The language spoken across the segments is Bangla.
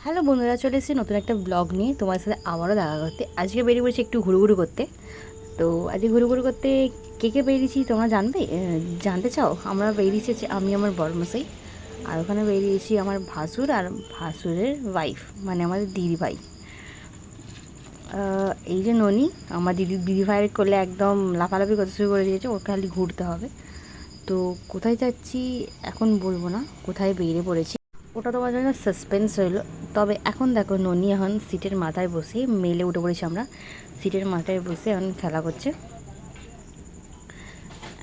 হ্যালো বন্ধুরা, চলে এসেছি নতুন একটা ব্লগ নিয়ে তোমার সাথে আবারও দেখা করতে। আজকে বেরিয়ে পড়েছি একটু ঘুরুঘুরু করতে। তো আজকে ঘুরুঘুরু করতে কে কে বেরিয়েছি তোমরা জানবে, জানতে চাও? আমরা বেরিয়েছি আমি, আমার বড়মশাই, আর ওখানে বেরিয়েছি আমার ভাসুর আর ভাসুরের ওয়াইফ, মানে আমাদের দিদি ভাই। এই যে ননি, আমার দিদি ভাইয়ের করলে একদম লাফালাফি করতে শুরু করে দিয়েছে, ওর খালি ঘুরতে হবে। তো কোথায় যাচ্ছি এখন বলবো না, কোথায় বেরিয়ে পড়েছি ওটা তোমার জন্য সাসপেন্স রইল। তবে এখন দেখো, ননি এখন সিটের মাথায় বসে, মেলে উঠে পড়েছি আমরা, সিটের মাথায় বসে এখন খেলা করছে।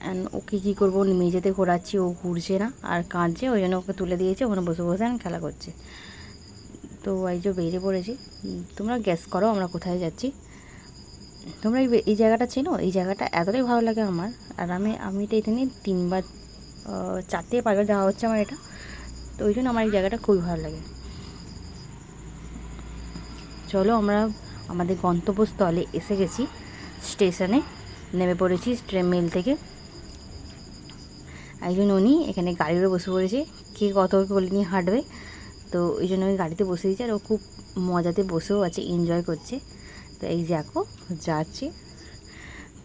অ্যান্ড ওকে কী করবো, মেঝেতে ঘোরাচ্ছি, ও ঘুরছে না আর কাঁদছে, ওই জন্য ওকে তুলে দিয়েছে, ওখানে বসে বসে এখন খেলা করছে। তো এই যে বেরিয়ে পড়েছি। তোমরা গ্যাস করো আমরা কোথায় যাচ্ছি। তোমরা এই জায়গাটা চেনো? এই জায়গাটা এতটাই ভালো লাগে আমার। আর আমি এটা এখানে 3বার 4 থেকে 5বার যাওয়া হচ্ছে আমার এটা। তো ওই জন্য আমার এই জায়গাটা খুবই ভালো লাগে। চলো, আমরা আমাদের গন্তব্যস্থলে এসে গেছি, স্টেশনে নেমে পড়েছি ট্রেন মেল থেকে। একজন উনি এখানে গাড়িতে বসে পড়েছে, কে কত কোলে নিয়ে হাঁটবে, তো ওই জন্য ওই গাড়িতে বসে দিয়েছে। আর ও খুব মজাতে বসেও আছে, এনজয় করছে। তো এই দেখো যাচ্ছি।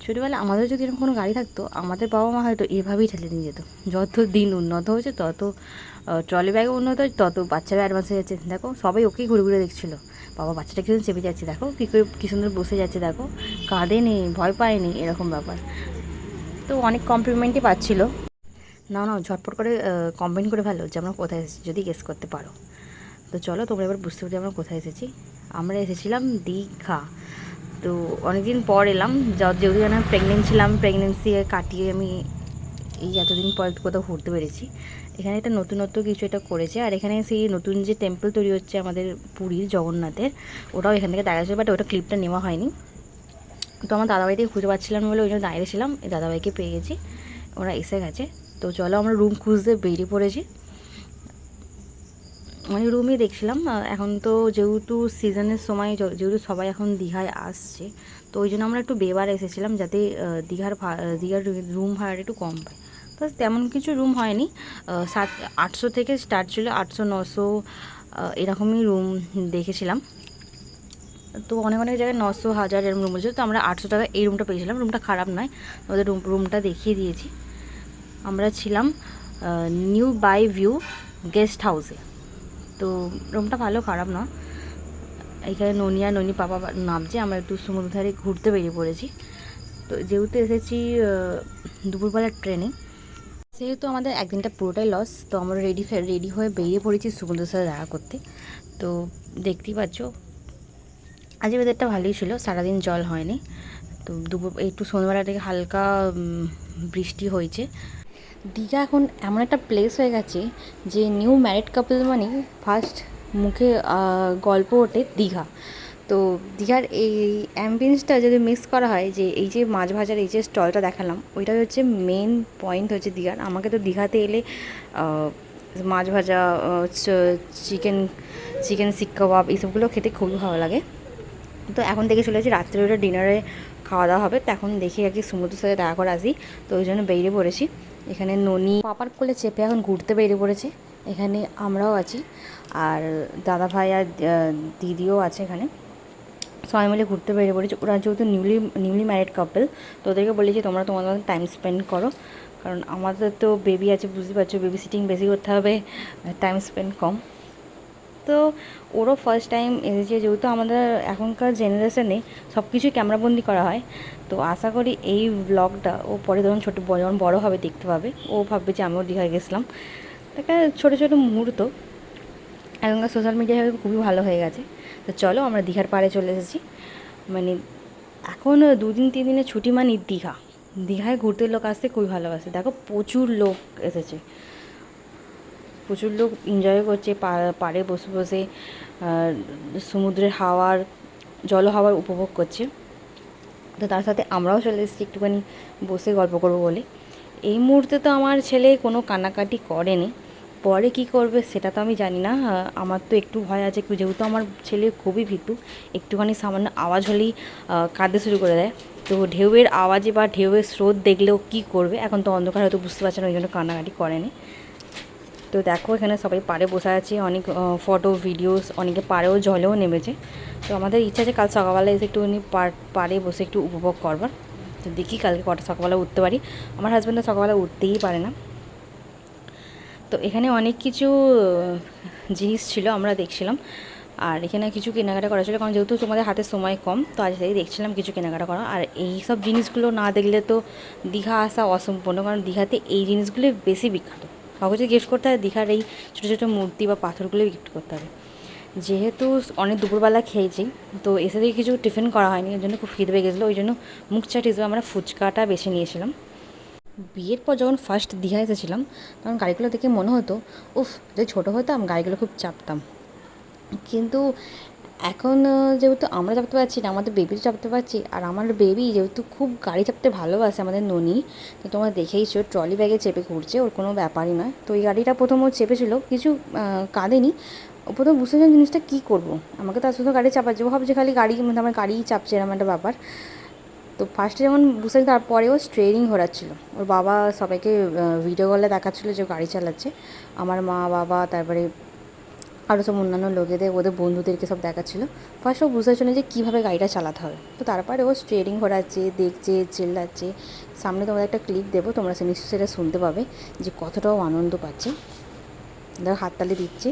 ছোটোবেলা আমাদের যদি এরকম কোনো গাড়ি থাকতো, আমাদের বাবা মা হয়তো এভাবেই ঠেলে নিয়ে যেত। যত দিন উন্নত হয়েছে তত ট্রলি ব্যাগে উন্নত হয়েছে, তত বাচ্চারা অ্যাডভান্স হয়ে যাচ্ছে। দেখো সবাই ওকেই ঘুরে ঘুরে দেখছিলো, বাবা বাচ্চাটা কি চেপে যাচ্ছে, দেখো কী করে কী সুন্দর বসে যাচ্ছে, দেখো কাঁদে নেই, ভয় পায়নি, এরকম ব্যাপার। তো অনেক কমপ্লিমেন্টই পাচ্ছিলো। না না, ঝটপট করে কমপ্লেন করে ফেলো যে আমরা কোথায় এসেছি, যদি গেস করতে পারো। তো চলো, তোমরা এবার বুঝতে পারছি আমরা কোথায় এসেছি। আমরা এসেছিলাম দীঘা। তো অনেকদিন পর এলাম, যেহেতু আমি প্রেগনেন্ট ছিলাম, প্রেগনেন্সি কাটিয়ে আমি এই এতদিন পর কোথাও ঘুরতে পেরেছি। এখানে একটা নতুনত্ব কিছু এটা করেছে, আর এখানে সেই নতুন যে টেম্পল তৈরি হচ্ছে আমাদের পুরীর জগন্নাথের, ওটাও এখান থেকে দেখা যাচ্ছে, বাট ওটা ক্লিপটা নেওয়া হয়নি। তো আমার দাদাভাইকে খুঁজে পাচ্ছিলাম বলে ওই জন্য দাঁড়িয়েছিলাম, এই দাদাভাইকে পেয়ে গেছি, ওরা এসে গেছে। তো চলো, আমরা রুম খুঁজতে বেরিয়ে পড়েছি। মানে রুমই দেখছিলাম। এখন তো যেহেতু সিজনের সময়, যেহেতু সবাই এখন দীঘায় আসছে, তো ওই জন্য আমরা একটু বেবার এসেছিলাম, যাতে দীঘার রুম ভাড়াটা একটু কম পায়। তো তেমন কিছু রুম হয়নি, 800 থেকে স্টার্ট ছিল, 800 900 এরকমই রুম দেখেছিলাম। তো অনেক অনেক জায়গায় 900 1000 এরকম রুম বলছিল, তো আমরা 800 টাকা এই রুমটা পেয়েছিলাম। রুমটা খারাপ নয়, ওদের রুমটা দেখিয়ে দিয়েছি। আমরা ছিলাম নিউ বাই ভিউ গেস্ট হাউসে। তো রুমটা ভালো, খারাপ না। এখানে ননি পাপা নামছে, আমরা একটু সমুদ্র ধারে ঘুরতে বেরিয়ে পড়েছি। তো যেহেতু এসেছি দুপুরবেলার ট্রেনে, সেহেতু আমাদের একদিনটা পুরোটাই লস। তো আমরা রেডি হয়ে বেরিয়ে পড়েছি সমুদ্রের সাথে দেখা করতে। তো দেখতেই পাচ্ছ, আজ ওয়েদারটা ভালোই ছিল, সারাদিন জল হয়নি। তো দুপুর একটু সন্ধ্যাবেলা থেকে হালকা বৃষ্টি হয়েছে। দীঘা এখন এমন একটা প্লেস হয়ে গেছে যে নিউ ম্যারিড কাপল মানে ফার্স্ট মুখে গল্প ওঠে দীঘা। তো দীঘার এই অ্যাম্বিয়েন্সটা যদি মিক্স করা হয়, যে এই যে মাছ ভাজার এই যে স্টলটা দেখালাম, ওইটাই হচ্ছে মেন পয়েন্ট হচ্ছে দীঘার। আমাকে তো দীঘাতে এলে মাছ ভাজা, চিকেন চিকেন শিক কাবাব এইসবগুলো খেতে খুবই ভালো লাগে। তো এখন থেকে চলে যাচ্ছি, রাত্রে ওটা ডিনারে খাওয়া দাওয়া হবে। তো এখন দেখি আর কি সমুদ্রের সাথে দেখা করে আসি। তো ওই জন্য বেরিয়ে পড়েছি। এখানে ননি পাপার কোলে চেপে এখন ঘুরতে বেরিয়ে পড়েছে। এখানে আমরাও আছি, আর দাদা ভাই আর দিদিও আছে এখানে। সবাই মিলে ঘুরতে বেরিয়ে পড়েছি। ওরা যেহেতু নিউলি ম্যারিড কাপল, তো ওদেরকে বলেছি তোমরা তোমাদের টাইম স্পেন্ড করো, কারণ আমাদের তো বেবি আছে, বুঝতে পারছো, বেবি সিটিং বেশি করতে হবে, টাইম স্পেন্ড কম। তো ওরও ফার্স্ট টাইম এসেছে, যেহেতু আমাদের এখনকার জেনারেশনে সব কিছুই ক্যামেরাবন্দি করা হয়। তো আশা করি এই ব্লগটা ও পরে যখন যখন বড়ো হবে দেখতে পাবে, ও ভাববে যে আমিও দীঘায় গেছিলাম। একটা ছোটো ছোটো মুহূর্ত এখনকার সোশ্যাল মিডিয়ায় খুবই ভালো হয়ে গেছে। তো চলো, আমরা দীঘার পাড়ে চলে এসেছি। মানে এখন 2 দিন 3 দিনের ছুটি মানে দীঘায় ঘুরতে লোক আসতে খুবই ভালোবাসে। দেখো প্রচুর লোক এসেছে, প্রচুর লোক এনজয় করছে, পাড়ে বসে বসে সমুদ্রের জলহাওয়ার উপভোগ করছে। তো তার সাথে আমরাও চলে এসেছি একটুখানি বসে গল্প করবো বলে। এই মুহূর্তে তো আমার ছেলে কোনো কান্নাকাটি করেনি, পরে কি করবে সেটা তো আমি জানি না। আমার তো একটু ভয় আছে, যেহেতু আমার ছেলে খুবই ভীতু, একটুখানি সামান্য আওয়াজ হলেই কাঁদতে শুরু করে দেয়। তো ঢেউয়ের আওয়াজে বা ঢেউয়ের স্রোত দেখলেও কী করবে, এখন তো অন্ধকার, হয়তো বুঝতে পারছে না, ওই জন্য কান্নাকাটি করেনি। তো তো দেখো এখানে সবাই পাড়ে বসে আছে, অনেক ফটো ভিডিওস, অনেকে পাড়েও জলেও নেমেছে। তো আমাদের ইচ্ছা আছে কাল সকালবেলা এসে একটুখানি পাড়ে বসে একটু উপভোগ করবার। তো দেখি কালকে কটা সকালবেলা উঠতে পারি। আমার হাজব্যান্ডও সকালবেলা উঠতেই পারে না। তো এখানে অনেক কিছু জিনিস ছিল আমরা দেখছিলাম, আর এখানে কিছু কেনাকাটা করা ছিল, কারণ যেহেতু তোমাদের হাতে সময় কম, তো আজ তাই দেখছিলাম কিছু কেনাকাটা করা। আর এই সব জিনিসগুলো না দেখলে তো দীঘা আসা অসম্পূর্ণ, কারণ দীঘাতে এই জিনিসগুলো বেশি বিখ্যাত। কাউকে যদি গিফট করতে হয় দীঘার এই ছোটো ছোটো মূর্তি বা পাথরগুলো গিফট করতে হবে। যেহেতু অনেক দুপুরবেলা খেয়েছি, তো এসে থেকে কিছু টিফিন করা হয়নি, ওই জন্য খুব খিদে পেয়ে গেছিলো, ওই জন্য মুখ চাট হিসেবে আমরা ফুচকাটা বেছে নিয়েছিলাম। বিয়ের পর যখন ফার্স্ট দীঘা এসেছিলাম তখন গাড়িগুলো দেখে মনে হতো উফ, যদি ছোটো হতাম গাড়িগুলো খুব চাপতাম। কিন্তু এখন যেহেতু আমরা চাপতে পারছি না, আমাদের বেবিও চাপতে পারছি, আর আমার বেবি যেহেতু খুব গাড়ি চাপতে ভালোবাসে, আমাদের ননি, তো তোমরা দেখেইছো ট্রলি ব্যাগে চেপে ঘুরছে, ওর কোনো ব্যাপারই নয়। তো এই গাড়িটা প্রথম ও চেপেছিল, কিছু কাঁদেনি। ও প্রথম বুঝতে চান জিনিসটা কী করবো, আমাকে তো শুধু গাড়ি চাপাচ্ছে, ও ভাবছে খালি গাড়ি, মানে আমার গাড়িই চাপছে, এরকম একটা ব্যাপার। তো ফার্স্টে যখন বুঝতে তারপরেও স্টিয়ারিং ঘোরাচ্ছিল, ওর বাবা সবাইকে ভিডিও কলে দেখাচ্ছিলো যে গাড়ি চালাচ্ছে, আমার মা বাবা, তারপরে আরও সব অন্যান্য লোকেদের, ওদের বন্ধুদেরকে সব দেখাচ্ছিলো। ফার্স্ট ও বুঝতে পারছিল না যে কীভাবে গাড়িটা চালাতে হবে। তো তারপরে ও স্টিয়ারিং ঘোরাচ্ছে, দেখছে, চিল্লাচ্ছে। সামনে তোমাদের একটা ক্লিপ দেবো, তোমরা নিশ্চয়ই সেটা শুনতে পাবে যে কতটাও আনন্দ পাচ্ছে। দেখো হাততালি দিচ্ছে,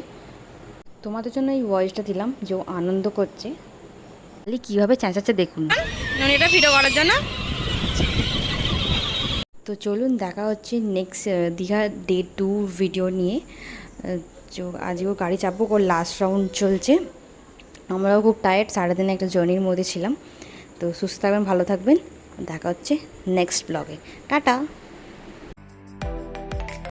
তোমাদের জন্য এই ভয়েসটা দিলাম যে ও আনন্দ করছে। খালি কীভাবে চেঁচাচ্ছে দেখুন এটা ভিডিও করার জন্য। তো চলুন দেখা হচ্ছে নেক্সট দীঘা ডে 2 ভিডিও নিয়ে। আজকেও গাড়ি চাপবো, ওর লাস্ট রাউন্ড চলছে। আমরাও খুব টায়ার্ড, সারাদিনে একটা জার্নির মধ্যে ছিলাম। তো সুস্থ থাকবেন, ভালো থাকবেন, দেখা হচ্ছে নেক্সট ব্লগে। টাটা।